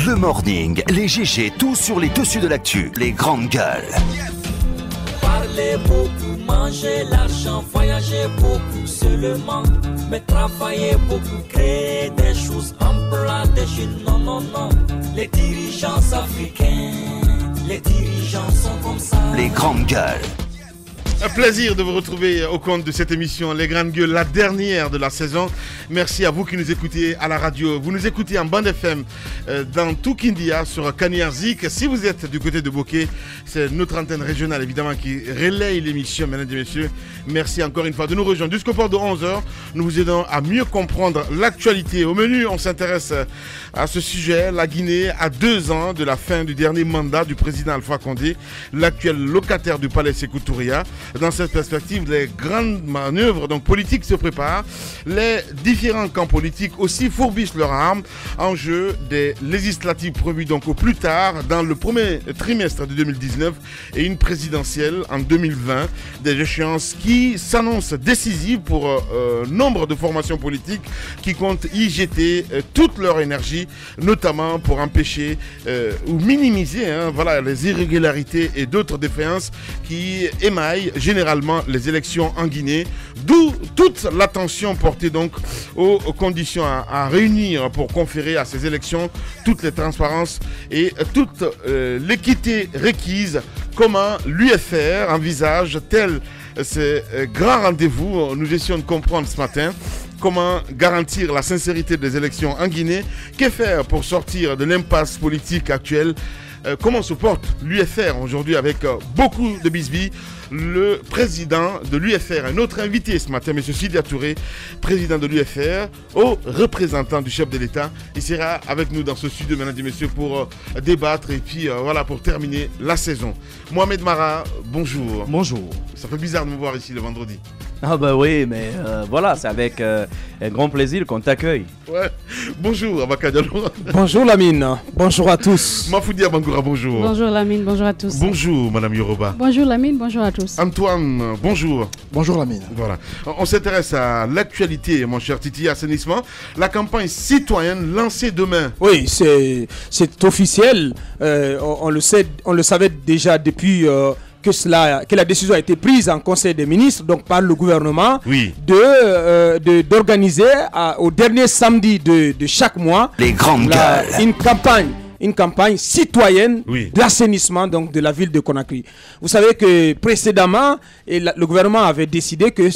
Le morning, les GG, tout sur les dessus de l'actu, les grandes gueules. Parlez beaucoup, mangez l'argent, voyagez beaucoup seulement, mais travaillez beaucoup, créez des choses, emploie des jeunes, non, non, non. Les dirigeants africains, les dirigeants sont comme ça. Les grandes gueules. Un plaisir de vous retrouver au compte de cette émission Les Grandes Gueules, la dernière de la saison. Merci à vous qui nous écoutez à la radio. Vous nous écoutez en bande FM dans tout Kindia sur Kaniarzik. Si vous êtes du côté de Bokeh, c'est notre antenne régionale évidemment qui relaye l'émission, mesdames et messieurs. Merci encore une fois de nous rejoindre. Jusqu'au port de 11h, nous vous aidons à mieux comprendre l'actualité. Au menu, on s'intéresse à ce sujet. La Guinée à 2 ans de la fin du dernier mandat du président Alpha Condé, l'actuel locataire du palais Sékou Touria. Dans cette perspective, les grandes manœuvres politiques se préparent. Les différents camps politiques aussi fourbissent leurs armes en jeu des législatives prévues donc au plus tard dans le premier trimestre de 2019 et une présidentielle en 2020. Des échéances qui s'annoncent décisives pour nombre de formations politiques qui comptent y jeter toute leur énergie, notamment pour empêcher ou minimiser les irrégularités et d'autres défaillances qui émaillent généralement les élections en Guinée, d'où toute l'attention portée donc aux conditions à réunir pour conférer à ces élections toutes les transparences et toute l'équité requise. Comment l'UFR envisage tel ces grands rendez-vous? Nous essayons de comprendre ce matin. Comment garantir la sincérité des élections en Guinée? Que faire pour sortir de l'impasse politique actuelle? Comment se porte l'UFR aujourd'hui avec beaucoup de bisbilles? Le président de l'UFR, un autre invité ce matin, M. Sidia Touré, président de l'UFR, au représentant du chef de l'État. Il sera avec nous dans ce studio, mesdames et messieurs, pour débattre et puis pour terminer la saison. Mohamed Mara, bonjour. Bonjour. Ça fait bizarre de me voir ici le vendredi. Ah bah oui, mais c'est avec un grand plaisir qu'on t'accueille. Ouais. Bonjour Abaka Diallo. Bonjour Lamine, bonjour à tous. Mafoudia Bangoura, bonjour. Bonjour Lamine, bonjour à tous. Bonjour Madame Yoruba. Bonjour Lamine, bonjour à tous. Antoine, bonjour. Bonjour Lamine. Voilà. On s'intéresse à l'actualité, mon cher Titi Assainissement. La campagne citoyenne lancée demain. Oui, c'est officiel. On le savait déjà depuis... que la décision a été prise en Conseil des ministres, donc par le gouvernement, oui, d'organiser au dernier samedi de chaque mois les grandes gueules. Une campagne citoyenne, oui, d'assainissement donc de la ville de Conakry. Vous savez que précédemment, le gouvernement avait décidé que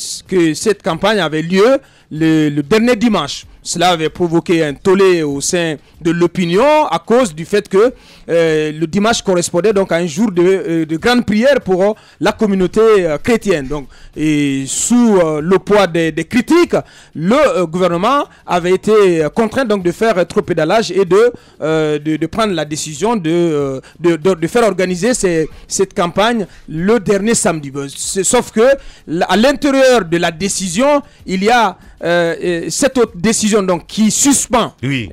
cette campagne avait lieu le dernier dimanche. Cela avait provoqué un tollé au sein de l'opinion à cause du fait que le dimanche correspondait donc à un jour de grande prière pour la communauté chrétienne. Donc, et sous le poids des critiques, le gouvernement avait été contraint donc de faire rétropédalage et de prendre la décision de faire organiser cette campagne le dernier samedi. Sauf que à l'intérieur de la décision, il y a cette autre décision donc qui suspend, oui,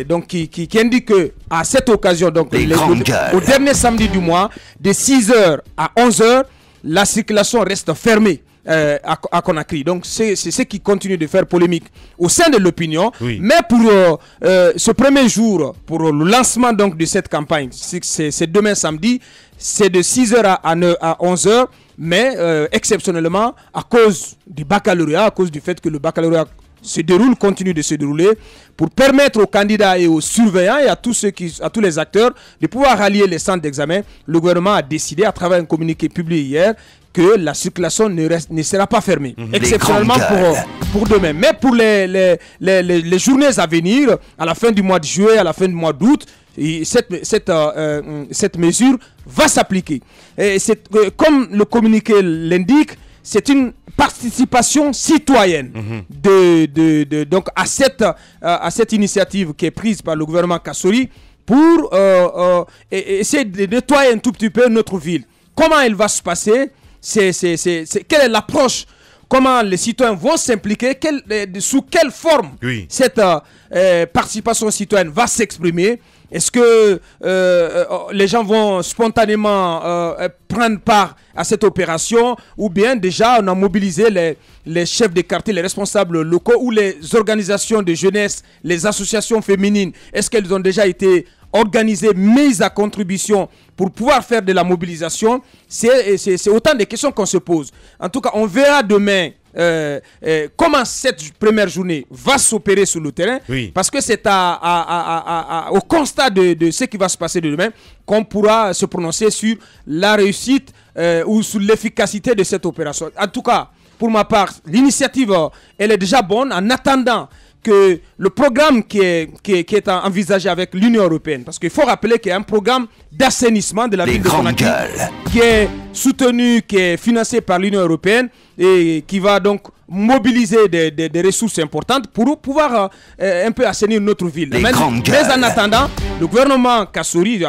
donc qui indique que à cette occasion donc au dernier samedi du mois de 6h à 11h la circulation reste fermée à Conakry. Donc c'est ce qui continue de faire polémique au sein de l'opinion, oui, mais pour ce premier jour, pour le lancement donc de cette campagne, c'est demain samedi, c'est de 6h à 11h. Mais exceptionnellement, à cause du baccalauréat, à cause du fait que le baccalauréat continue de se dérouler, pour permettre aux candidats et aux surveillants et à tous les acteurs de pouvoir rallier les centres d'examen, le gouvernement a décidé, à travers un communiqué publié hier, que la circulation ne sera pas fermée, exceptionnellement pour demain. Mais pour les journées à venir, à la fin du mois de juillet, à la fin du mois d'août, cette mesure va s'appliquer. Comme le communiqué l'indique, c'est une participation citoyenne donc à cette initiative qui est prise par le gouvernement Kassori pour essayer de nettoyer un tout petit peu notre ville. Comment elle va se passer? Quelle est l'approche? Comment les citoyens vont s'impliquer? Sous quelle forme, oui, cette participation citoyenne va s'exprimer? Est-ce que les gens vont spontanément prendre part à cette opération, ou bien déjà on a mobilisé les chefs de quartier, les responsables locaux ou les organisations de jeunesse, les associations féminines? Est-ce qu'elles ont déjà été organisée, mise à contribution pour pouvoir faire de la mobilisation, c'est autant de questions qu'on se pose. En tout cas, on verra demain comment cette première journée va s'opérer sur le terrain, parce que c'est au constat de ce qui va se passer de demain qu'on pourra se prononcer sur la réussite ou sur l'efficacité de cette opération. En tout cas, pour ma part, l'initiative, elle est déjà bonne en attendant que le programme qui est envisagé avec l'Union européenne, parce qu'il faut rappeler qu'il y a un programme d'assainissement de la ville de Conakry qui est soutenu, qui est financé par l'Union européenne et qui va donc mobiliser des ressources importantes pour pouvoir un peu assainir notre ville. Mais en attendant, le gouvernement Kassori,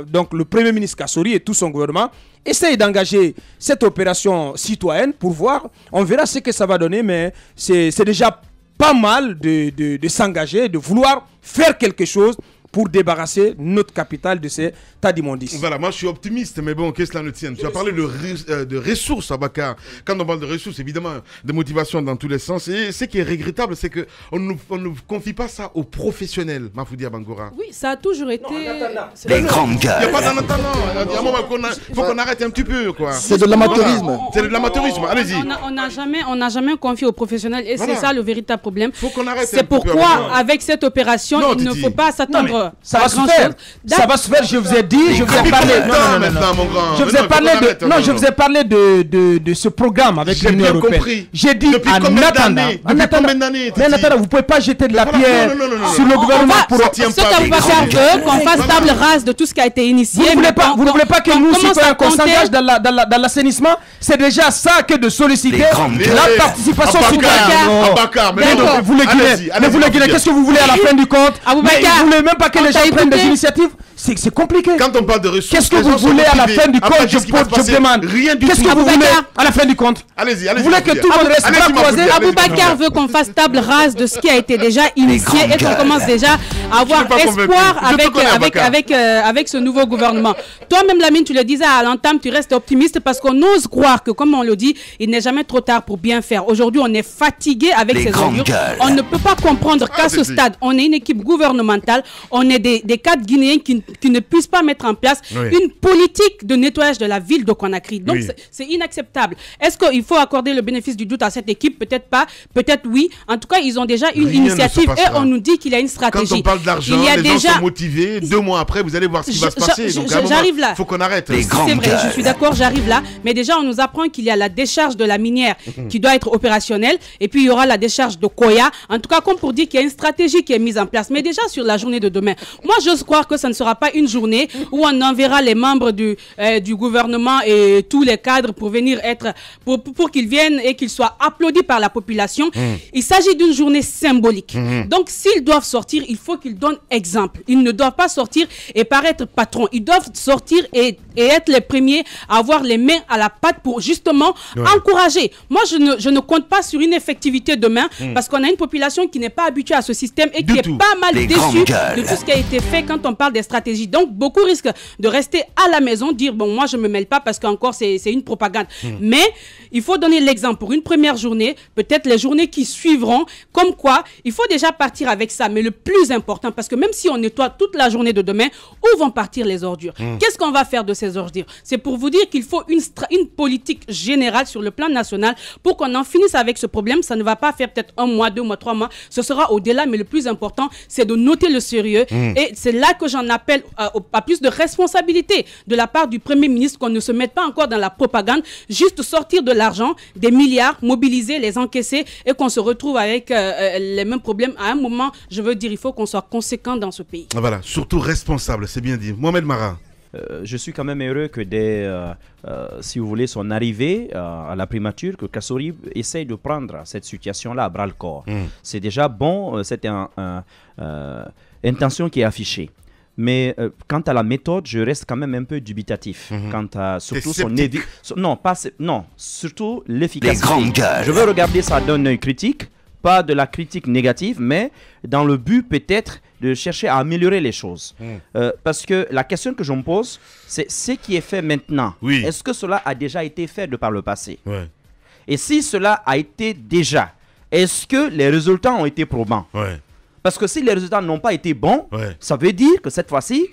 donc le Premier ministre Kassori et tout son gouvernement, essaye d'engager cette opération citoyenne pour voir. On verra ce que ça va donner, mais c'est déjà pas mal de s'engager, de vouloir faire quelque chose pour débarrasser notre capitale de ces tas d'immondices. Voilà, moi je suis optimiste, mais bon, qu'est-ce que cela ne tienne. Tu as parlé de ressources, Abakar. Quand on parle de ressources, évidemment, de motivation dans tous les sens. Et ce qui est regrettable, c'est qu'on ne confie pas ça aux professionnels, Mafoudi Bangura. Oui, ça a toujours été... Les grandes gueules. Il n'y a pas d'en attendant. Il y a un moment il faut qu'on arrête un petit peu, quoi. C'est de l'amateurisme. C'est de l'amateurisme, allez-y. On n'a jamais confié aux professionnels et c'est ça le véritable problème. Faut qu'on arrête. C'est pourquoi, avec cette opération, il ne faut pas s'attendre. Ça va se faire. Ça va se faire, je vous ai dit, je vous ai parlé. Je vous ai parlé de ce programme avec l'Union européenne. J'ai dit en attendant. Vous ne pouvez pas jeter de la pierre sur le gouvernement pour ce qu'Aboubacar veut, qu'on fasse table rase de tout ce qui a été initié. Vous ne voulez pas que nous, citoyens, qu'on s'engage dans l'assainissement? C'est déjà ça que de solliciter la participation citoyenne. Vous les Guinéens, qu'est-ce que vous voulez à la fin du compte? Vous ne voulez même pas que les gens prennent des initiatives? C'est compliqué. Quand on parle de ressources, qu'est-ce que vous voulez à la fin du compte? Je demande. Rien du tout. Qu'est-ce que vous voulez à la fin du compte? Allez-y. Vous voulez que tout le monde reste pas croisé? Aboubacar veut qu'on fasse table rase de ce qui a été déjà initié et qu'on commence déjà à avoir espoir avec ce nouveau gouvernement. Toi-même, Lamine, tu le disais à l'entame, tu restes optimiste parce qu'on ose croire que, comme on le dit, il n'est jamais trop tard pour bien faire. Aujourd'hui, on est fatigué avec ces ordures. On ne peut pas comprendre qu'à ce stade, on est une équipe gouvernementale, on est des cadres guinéens qui ne puissent pas mettre en place une politique de nettoyage de la ville de Conakry. Donc, c'est inacceptable. Est-ce qu'il faut accorder le bénéfice du doute à cette équipe? Peut-être pas, peut-être oui. En tout cas, ils ont déjà une initiative et on nous dit qu'il y a une stratégie. Quand on parle d'argent, les gens sont motivés. 2 mois après, vous allez voir ce qui va se passer. Donc, j'arrive là. Il faut qu'on arrête. C'est vrai, je suis d'accord, j'arrive là. Mais déjà, on nous apprend qu'il y a la décharge de la minière qui doit être opérationnelle. Et puis, il y aura la décharge de Koya. En tout cas, comme pour dire qu'il y a une stratégie qui est mise en place. Mais déjà, sur la journée de demain, moi, j'ose croire que ça ne sera pas une journée où on enverra les membres du gouvernement et tous les cadres pour venir pour qu'ils viennent et qu'ils soient applaudis par la population. Il s'agit d'une journée symbolique. Donc, s'ils doivent sortir, il faut qu'ils donnent exemple. Ils ne doivent pas sortir et paraître patrons. Ils doivent sortir et être les premiers à avoir les mains à la pâte pour justement encourager. Moi, je ne compte pas sur une effectivité demain parce qu'on a une population qui n'est pas habituée à ce système et qui est pas mal déçue de tout ce qui a été fait quand on parle des stratégies. Donc, beaucoup risquent de rester à la maison, dire bon, moi je me mêle pas parce qu'encore c'est une propagande. Mais il faut donner l'exemple pour une première journée, peut-être les journées qui suivront, comme quoi il faut déjà partir avec ça. Mais le plus important, parce que même si on nettoie toute la journée de demain, où vont partir les ordures? Qu'est-ce qu'on va faire de ces ordures? C'est pour vous dire qu'il faut une politique générale sur le plan national pour qu'on en finisse avec ce problème. Ça ne va pas faire peut-être 1 mois, 2 mois, 3 mois. Ce sera au-delà, mais le plus important, c'est de noter le sérieux. Et c'est là que j'en appelle à plus de responsabilité de la part du Premier ministre, qu'on ne se mette pas encore dans la propagande, juste sortir de l'argent, des milliards, mobiliser, les encaisser et qu'on se retrouve avec les mêmes problèmes. À un moment, je veux dire, il faut qu'on soit conséquent dans ce pays. Voilà, surtout responsable, c'est bien dit. Mohamed Mara. Je suis quand même heureux que dès, si vous voulez, son arrivée à la primature, que Kassori essaye de prendre cette situation-là à bras-le-corps. C'est déjà bon, c'est une intention qui est affichée. Mais quant à la méthode, je reste quand même un peu dubitatif. Quant à surtout surtout l'efficacité. Je veux regarder ça d'un œil critique, pas de la critique négative, mais dans le but peut-être de chercher à améliorer les choses. Parce que la question que je me pose, c'est ce qui est fait maintenant. Est-ce que cela a déjà été fait de par le passé? Et si cela a été déjà, est-ce que les résultats ont été probants? Parce que si les résultats n'ont pas été bons, ça veut dire que cette fois-ci,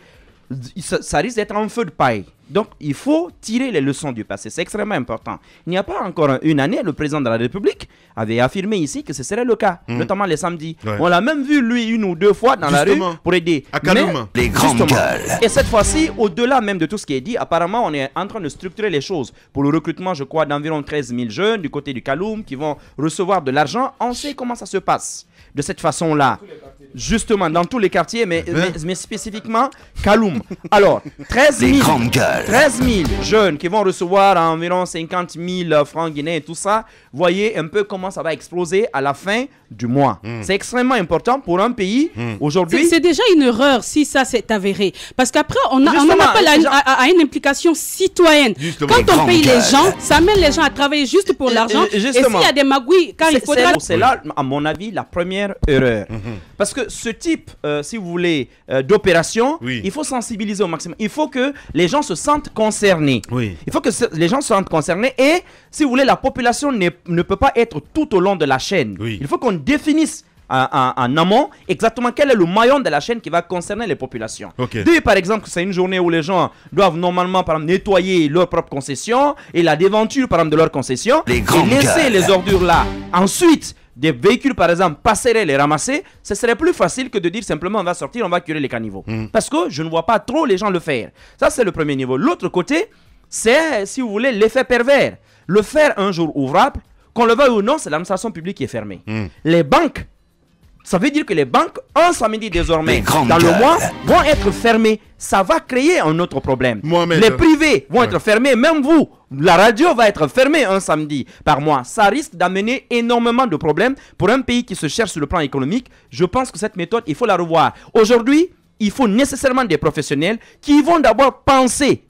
ça risque d'être un feu de paille. Donc, il faut tirer les leçons du passé. C'est extrêmement important. Il n'y a pas encore une année, le président de la République avait affirmé ici que ce serait le cas, notamment les samedis. On l'a même vu, lui, 1 ou 2 fois dans la rue pour aider. À Kaloum. Les grandes gueules. Et cette fois-ci, au-delà même de tout ce qui est dit, apparemment, on est en train de structurer les choses pour le recrutement, je crois, d'environ 13 000 jeunes du côté du Kaloum qui vont recevoir de l'argent. On sait comment ça se passe de cette façon-là. Justement, dans tous les quartiers, mais spécifiquement Kaloum. Alors, 13 000 jeunes qui vont recevoir environ 50 000 francs guinéens et tout ça. Voyez un peu comment ça va exploser à la fin du mois. C'est extrêmement important pour un pays aujourd'hui. C'est déjà une erreur si ça s'est avéré. Parce qu'après, on appelle à une implication citoyenne. Justement, quand on paye les gens, ça amène les gens à travailler juste pour l'argent. Et s'il y a des magouilles, quand il faudra... C'est là, à mon avis, la première erreur. Parce que ce type, si vous voulez, d'opération, il faut sensibiliser au maximum. Il faut que les gens se sentent concernés. Il faut que les gens se sentent concernés. Et, si vous voulez, la population ne peut pas être tout au long de la chaîne. Il faut qu'on définisse en amont exactement quel est le maillon de la chaîne qui va concerner les populations. Dès par exemple que c'est une journée où les gens doivent normalement par exemple, nettoyer leur propre concession et la déventure par exemple de leur concession et laisser les ordures là. Ensuite, des véhicules par exemple passeraient les ramasser, ce serait plus facile que de dire simplement on va sortir, on va curer les caniveaux. Parce que je ne vois pas trop les gens le faire. Ça c'est le premier niveau. L'autre côté, c'est si vous voulez l'effet pervers. Le faire un jour ouvrable, qu'on le veuille ou non, c'est l'administration publique qui est fermée. Les banques, ça veut dire que les banques, un samedi désormais, dans le mois, vont être fermées. Ça va créer un autre problème. Les privés vont être fermés, même vous. La radio va être fermée un samedi par mois. Ça risque d'amener énormément de problèmes pour un pays qui se cherche sur le plan économique. Je pense que cette méthode, il faut la revoir. Aujourd'hui, il faut nécessairement des professionnels qui vont d'abord penser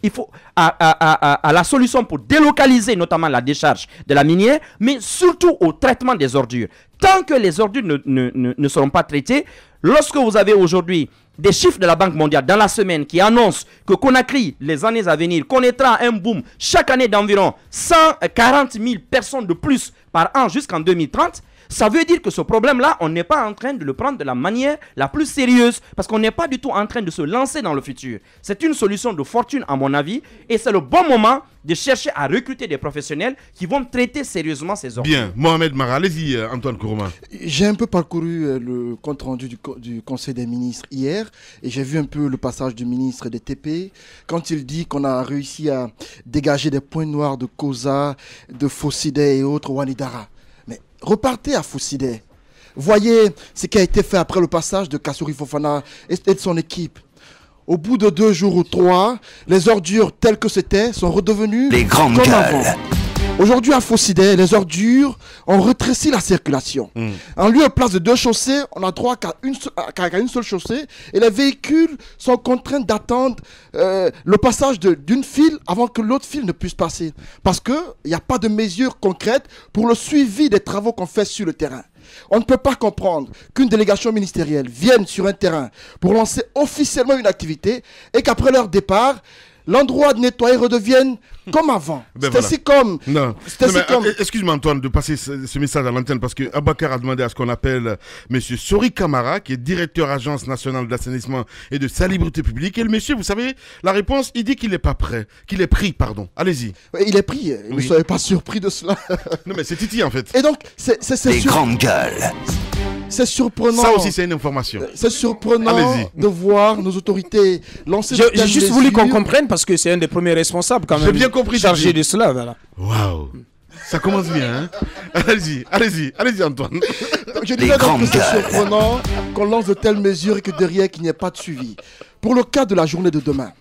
à la solution pour délocaliser notamment la décharge de la minière, mais surtout au traitement des ordures. Tant que les ordures ne seront pas traitées, lorsque vous avez aujourd'hui des chiffres de la Banque mondiale dans la semaine qui annoncent que Conakry, les années à venir, connaîtra un boom chaque année d'environ 140 000 personnes de plus par an jusqu'en 2030, ça veut dire que ce problème-là, on n'est pas en train de le prendre de la manière la plus sérieuse parce qu'on n'est pas du tout en train de se lancer dans le futur. C'est une solution de fortune à mon avis et c'est le bon moment de chercher à recruter des professionnels qui vont traiter sérieusement ces ordres. Bien, Mohamed Mara, allez-y Antoine Kourouma. J'ai un peu parcouru le compte rendu du Conseil des ministres hier et j'ai vu un peu le passage du ministre des TP quand il dit qu'on a réussi à dégager des points noirs de Koza, de Fossidé et autres, Wanidara. Mais repartez à Fossidé. Voyez ce qui a été fait après le passage de Kassouri Fofana et de son équipe. Au bout de 2 jours ou 3, les ordures telles que c'était sont redevenues comme avant. Aujourd'hui à Fossidé, les ordures ont rétréci la circulation. En lieu et place de 2 chaussées, on a droit qu'à une seule chaussée et les véhicules sont contraints d'attendre le passage d'une file avant que l'autre file ne puisse passer. Parce qu'il n'y a pas de mesures concrètes pour le suivi des travaux qu'on fait sur le terrain. On ne peut pas comprendre qu'une délégation ministérielle vienne sur un terrain pour lancer officiellement une activité et qu'après leur départ, l'endroit de nettoyer redevienne comme avant. C'était si comme... Excuse-moi Antoine de passer ce message à l'antenne parce que Abakar a demandé à ce qu'on appelle monsieur Sori Kamara qui est directeur agence nationale d'assainissement et de salubrité publique. Et le monsieur, vous savez, la réponse, il dit qu'il n'est pas prêt, qu'il est pris, pardon. Allez-y. Il est pris, ne soyez pas surpris de cela. Non mais c'est Titi en fait. Et donc, c'est grandes gueules. C'est surprenant. Ça aussi, c'est une information. C'est surprenant de voir nos autorités lancer. J'ai juste voulu qu'on comprenne parce que c'est un des premiers responsables quand même. J'ai bien compris. Chargé de cela, voilà. Waouh. Ça commence bien, hein. Allez-y, Antoine. Je disais donc que c'est surprenant qu'on lance de telles mesures et que derrière, qu'il n'y ait pas de suivi. Pour le cas de la journée de demain,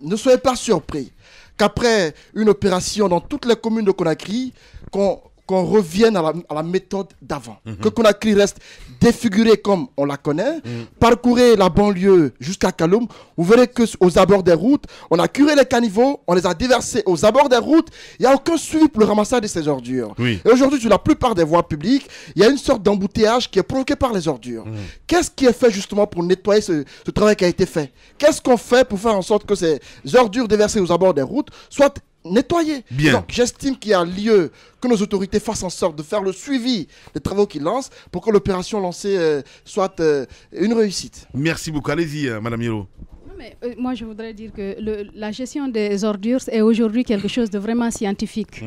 ne soyez pas surpris qu'après une opération dans toutes les communes de Conakry, qu'on revienne à la méthode d'avant. Que Conakry reste défiguré comme on la connaît. Parcourez la banlieue jusqu'à Kaloum. Vous verrez qu'aux abords des routes, on a curé les caniveaux, on les a déversés aux abords des routes. Il n'y a aucun suivi pour le ramassage de ces ordures. Et aujourd'hui, sur la plupart des voies publiques, il y a une sorte d'embouteillage qui est provoqué par les ordures. Qu'est-ce qui est fait justement pour nettoyer ce travail qui a été fait? Qu'est-ce qu'on fait pour faire en sorte que ces ordures déversées aux abords des routes soient nettoyer. Bien. Donc j'estime qu'il y a lieu que nos autorités fassent en sorte de faire le suivi des travaux qu'ils lancent pour que l'opération lancée soit une réussite. Merci beaucoup. Allez-y, Madame Yelo. Moi, je voudrais dire que la gestion des ordures est aujourd'hui quelque chose de vraiment scientifique.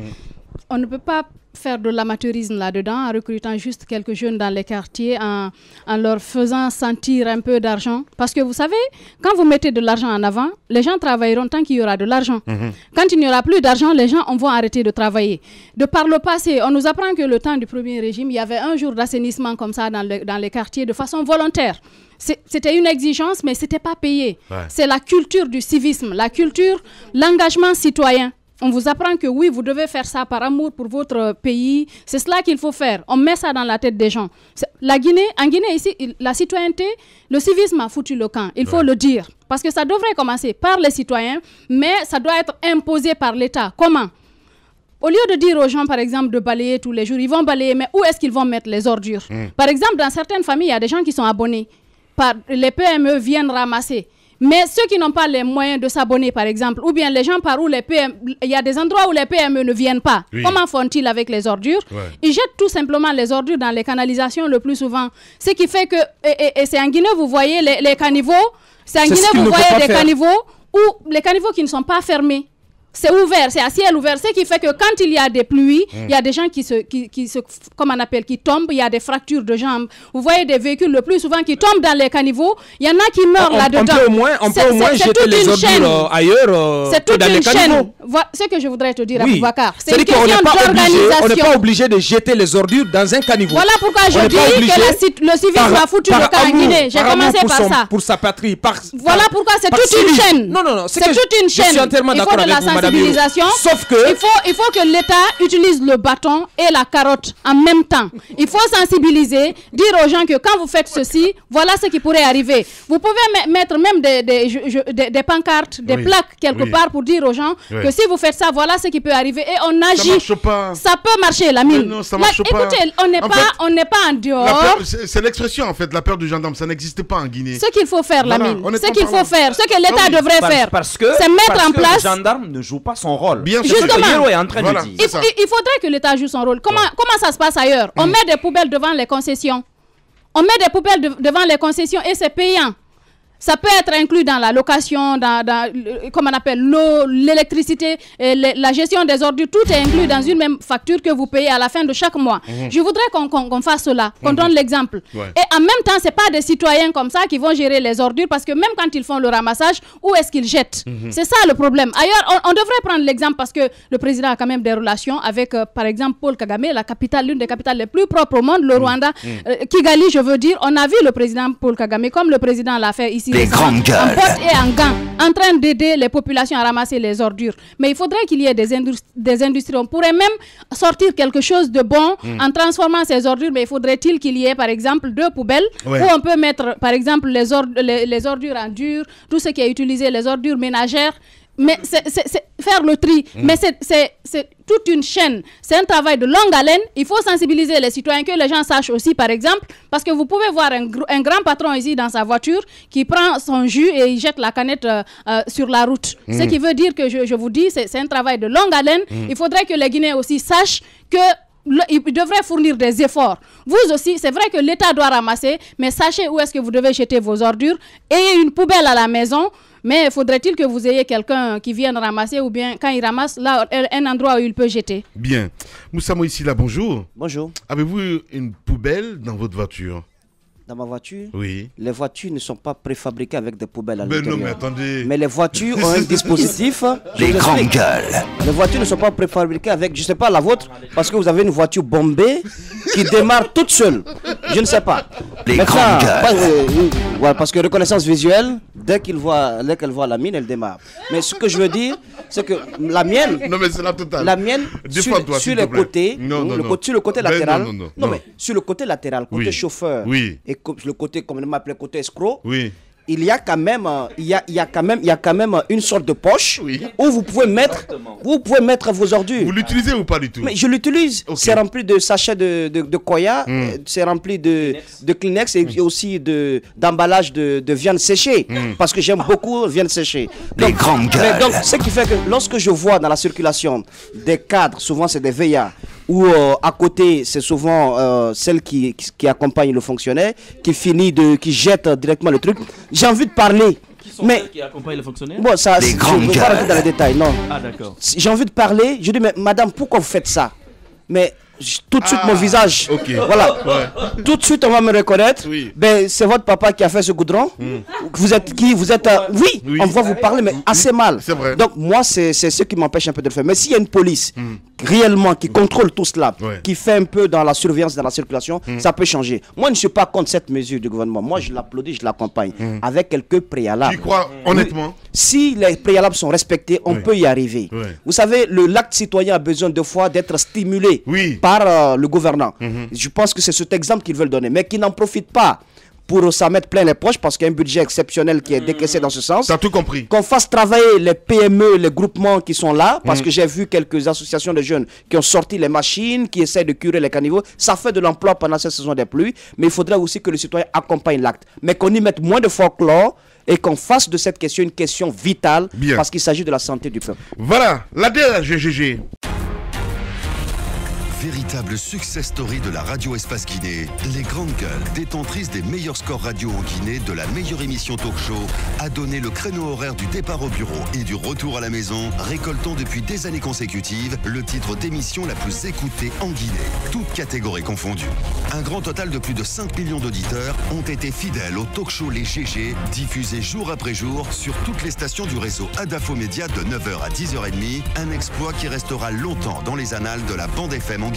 On ne peut pas faire de l'amateurisme là-dedans en recrutant juste quelques jeunes dans les quartiers, en leur faisant sentir un peu d'argent. Parce que vous savez, quand vous mettez de l'argent en avant, les gens travailleront tant qu'il y aura de l'argent. Quand il n'y aura plus d'argent, les gens vont arrêter de travailler. De par le passé, on nous apprend que le temps du premier régime, il y avait un jour d'assainissement comme ça dans les quartiers de façon volontaire. C'était une exigence, mais ce n'était pas payé. Ouais. C'est la culture du civisme, la culture, l'engagement citoyen. On vous apprend que oui, vous devez faire ça par amour pour votre pays. C'est cela qu'il faut faire. On met ça dans la tête des gens. En Guinée, ici, la citoyenneté, le civisme a foutu le camp. Il faut le dire. Parce que ça devrait commencer par les citoyens, mais ça doit être imposé par l'État. Comment ? Au lieu de dire aux gens, par exemple, de balayer tous les jours, ils vont balayer, mais où est-ce qu'ils vont mettre les ordures ? Par exemple, dans certaines familles, il y a des gens qui sont abonnés. Les PME viennent ramasser. Mais ceux qui n'ont pas les moyens de s'abonner, par exemple, ou bien les gens par où les PME... Il y a des endroits où les PME ne viennent pas. Oui. Comment font-ils avec les ordures ? Ils jettent tout simplement les ordures dans les canalisations le plus souvent. Ce qui fait que... Et c'est en Guinée, vous voyez les caniveaux. C'est en Guinée, vous voyez des caniveaux où les caniveaux qui ne sont pas fermés. C'est ouvert, c'est à ciel ouvert. Ce qui fait que quand il y a des pluies, il y a des gens qui comment on appelle, qui tombent, il y a des fractures de jambes. Vous voyez des véhicules le plus souvent qui tombent dans les caniveaux. Il y en a qui meurent là-dedans. On peut au moins jeter les ordures ailleurs que dans les caniveaux. Voilà ce que je voudrais te dire, Aboubacar. C'est une question d'organisation. On n'est pas obligé de jeter les ordures dans un caniveau. Voilà pourquoi je dis que le civisme a foutu le camp en Guinée. J'ai commencé par ça. Pour sa patrie. Voilà pourquoi c'est toute une chaîne. Non, c'est toute une chaîne. Je suis entièrement d'accord avec vous, madame. Sauf que il faut que l'État utilise le bâton et la carotte en même temps. Il faut sensibiliser, dire aux gens que quand vous faites ceci, voilà ce qui pourrait arriver. Vous pouvez mettre même des pancartes, des plaques quelque part pour dire aux gens que si vous faites ça, voilà ce qui peut arriver. Et on agit. Ça peut marcher, la mine. Non, ça marche pas. Écoutez, on n'est pas en dehors. C'est l'expression en fait, la peur du gendarme. Ça n'existe pas en Guinée. Ce qu'il faut faire, la mine. Ce qu'il faut faire, ce que l'État devrait faire, c'est mettre en place. Le gendarme ne joue pas son rôle. Bien sûr. Justement, est en train de dire. Il faudrait que l'État joue son rôle. Comment ça se passe ailleurs ? On met des poubelles devant les concessions. On met des poubelles devant les concessions et c'est payant. Ça peut être inclus dans la location, comme on appelle l'eau, l'électricité, la gestion des ordures. Tout est inclus dans une même facture que vous payez à la fin de chaque mois. Je voudrais qu'on fasse cela, qu'on donne l'exemple. Et en même temps, ce n'est pas des citoyens comme ça qui vont gérer les ordures parce que même quand ils font le ramassage, où est-ce qu'ils jettent ? C'est ça le problème. Ailleurs, on devrait prendre l'exemple parce que le président a quand même des relations avec, par exemple, Paul Kagame, l'une des capitales les plus propres au monde, le Rwanda. Kigali, je veux dire, on a vu le président Paul Kagame comme le président l'a fait ici. Les grandes gueules. En botte et en gants, en train d'aider les populations à ramasser les ordures. Mais il faudrait qu'il y ait des industries. On pourrait même sortir quelque chose de bon en transformant ces ordures. Mais il faudrait-il qu'il y ait, par exemple, 2 poubelles où on peut mettre, par exemple, les ordures en dur, tout ce qui est utilisé, les ordures ménagères. Mais c'est faire le tri. Mais c'est toute une chaîne. C'est un travail de longue haleine. Il faut sensibiliser les citoyens, que les gens sachent aussi, par exemple, parce que vous pouvez voir un grand patron ici dans sa voiture qui prend son jus et il jette la canette sur la route. Ce qui veut dire que, je vous dis, c'est un travail de longue haleine. Il faudrait que les Guinéens aussi sachent que il devrait fournir des efforts. Vous aussi, c'est vrai que l'État doit ramasser, mais sachez où est-ce que vous devez jeter vos ordures. Ayez une poubelle à la maison. Mais faudrait-il que vous ayez quelqu'un qui vienne ramasser ou bien quand il ramasse, là, un endroit où il peut jeter. Bien. Moussa Moïsila, bonjour. Bonjour. Avez-vous une poubelle dans votre voiture ? Dans ma voiture, oui. Les voitures ne sont pas préfabriquées avec des poubelles à l'intérieur. Non, mais attendez. Mais les voitures ont un dispositif. Les grandes gueules. Les voitures ne sont pas préfabriquées avec, je ne sais pas la vôtre, parce que vous avez une voiture bombée qui démarre toute seule. Je ne sais pas. Les grandes gueules. Voilà, parce que reconnaissance visuelle, dès qu'elle voit la mine, elle démarre. Mais ce que je veux dire, c'est que la mienne. Non, mais c'est la totale. La mienne, sur le côté. Sur le côté latéral. Non, mais sur le côté latéral, côté chauffeur. Oui. Et le côté, comme on appelle, côté escroc. Oui. il y a quand même, il y a quand même une sorte de poche où vous pouvez mettre vos ordures. Vous l'utilisez ou pas du tout? Mais je l'utilise. Okay. C'est rempli de sachets de Koya, c'est rempli de Kleenex et aussi d'emballage de viande séchée. Parce que j'aime beaucoup viande séchée. Les grandes gueules. Donc, ce qui fait que lorsque je vois dans la circulation des cadres, souvent c'est des veillards, ou à côté, c'est souvent celle qui accompagne le fonctionnaire, qui jette directement le truc. J'ai envie de parler. Qui sont ceux qui accompagnent le fonctionnaire? Bon, ça, je ne vais pas rentrer dans les détails, non. Ah, d'accord. J'ai envie de parler. Je dis, mais madame, pourquoi vous faites ça? Mais tout de suite, mon visage. Voilà. Ouais. Tout de suite, on va me reconnaître. Oui. Ben, c'est votre papa qui a fait ce goudron. Vous êtes qui? Vous êtes. Oui, on va vous parler, mais assez mal. C'est vrai. Donc, moi, c'est ce qui m'empêche un peu de le faire. Mais s'il y a une police réellement qui contrôle tout cela, qui fait un peu dans la surveillance, dans la circulation, ça peut changer. Moi, je ne suis pas contre cette mesure du gouvernement. Moi, je l'applaudis, je l'accompagne. Avec quelques préalables. Tu crois honnêtement? Si les préalables sont respectés, on peut y arriver. Vous savez, l'acte citoyen a besoin de fois d'être stimulé par le gouvernant. Je pense que c'est cet exemple qu'ils veulent donner, mais qui n'en profitent pas pour s'en mettre plein les poches parce qu'il y a un budget exceptionnel qui est décaissé dans ce sens. Tu as tout compris. Qu'on fasse travailler les PME, les groupements qui sont là, parce que j'ai vu quelques associations de jeunes qui ont sorti les machines, qui essaient de curer les caniveaux. Ça fait de l'emploi pendant cette saison des pluies, mais il faudrait aussi que le citoyen accompagne l'acte. Mais qu'on y mette moins de folklore et qu'on fasse de cette question une question vitale parce qu'il s'agit de la santé du peuple. Voilà, la DRGGG. Véritable success story de la radio Espace Guinée, les grandes gueules, détentrices des meilleurs scores radio en Guinée, de la meilleure émission talk show, a donné le créneau horaire du départ au bureau et du retour à la maison, récoltant depuis des années consécutives le titre d'émission la plus écoutée en Guinée, toutes catégories confondues. Un grand total de plus de 5 millions d'auditeurs ont été fidèles au talk show Les GG, diffusé jour après jour sur toutes les stations du réseau Adafo Média de 9h à 10h30, un exploit qui restera longtemps dans les annales de la bande FM en Guinée.